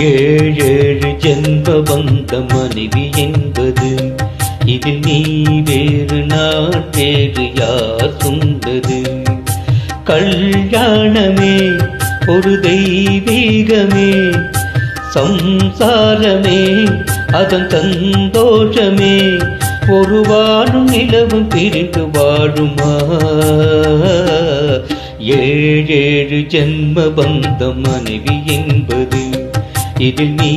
ஏழேழு ஜென்ம வந்த மனைவி என்பது இதில் நீ வேறு நான் வேறு யார் சொன்னது? கல்யாணமே ஒரு தெய்வீகமே, சம்சாரமே அதன் சந்தோஷமே, ஒரு வாழும் நிலவும் பிரிந்து வாழுமா? ஏழேழு ஜென்ம வந்த மனைவி என்பது இதில் நீ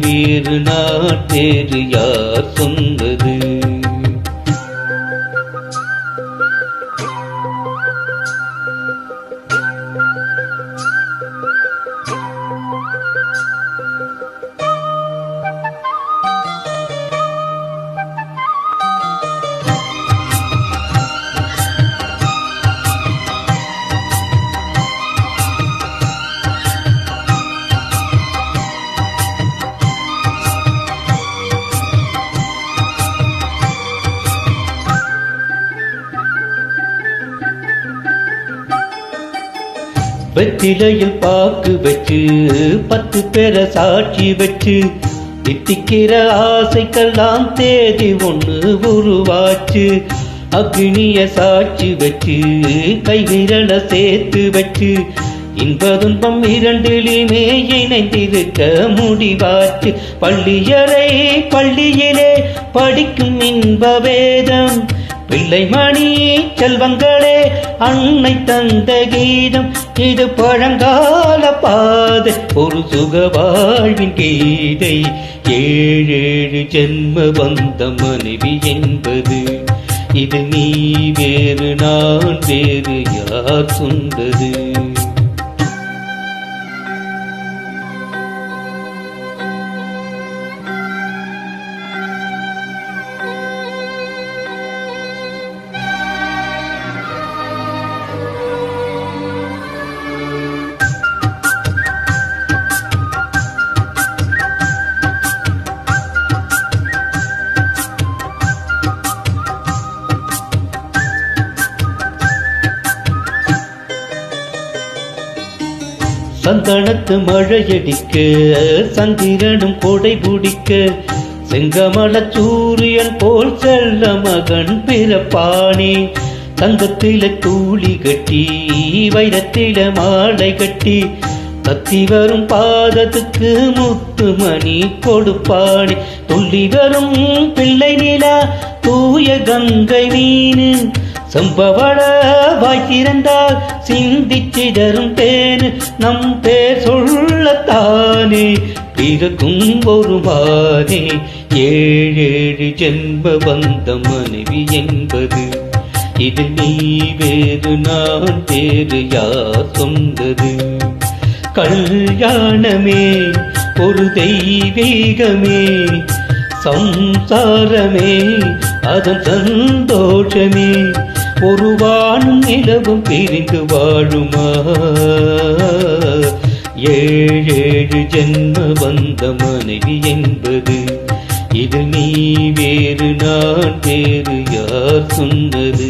வேறு நான் வேறு யார் சொன்னது? வெற்றிலையில் பாக்கு வச்சு 10 பேரை சாட்சி வச்சு தித்திக்கிற ஆசைக்கெல்லாம் தேதி ஒன்று உருவாச்சு. அக்னிய சாட்சி வச்சு கைவிரலை சேர்த்து வச்சு இன்ப துன்பம் இரண்டிலுமே இணைந்திருக்க முடிவாச்சு. பள்ளியறை பள்ளியிலே படிக்கும் இன்ப வேதம், பிள்ளைமணி செல்வங்களே அன்னை தந்த கீதம், இது பழங்கால பாதை ஒரு சுக வாழ்வின் கீதை. ஏழேழு ஜென்ம வந்த மனைவி என்பது இது நீ வேறு நான் வேறு யார் சொன்னது? சந்தனத்து மழையடிக்க சந்திரனும் கொடை பிடிக்க, செங்கமல சூரியன் போல் செல்ல மகன் பிறப்பானே. தங்கத்தில தூளி கட்டி வைரத்தில மாலை கட்டி, தத்தி வரும் பாதத்துக்கு முத்துமணி கொடுப்பானே. துள்ளி வரும் பிள்ளை நிலா தூய கங்கை மீனு, சம்பவள வாய்த்திருந்தால் சிந்திச்சிடரும் தேனு. நம் பேர் சொல்லத்தானே பிறக்கும் ஒரு மானே. ஏழேழு ஜென்ம வந்த மனைவி என்பது இது நீ வேறு நான் வேறு யார் சொன்னது? கல்யாணமே ஒரு தெய்வீகமே, சம்சாரமே அதன் சந்தோஷமே, ஒரு வானும் நிலவும் பிரிந்து வாழுமா? ஏழேழு ஜென்ம வந்த மனைவி என்பது இது நீ வேறு நான் வேறு யார் சொன்னது?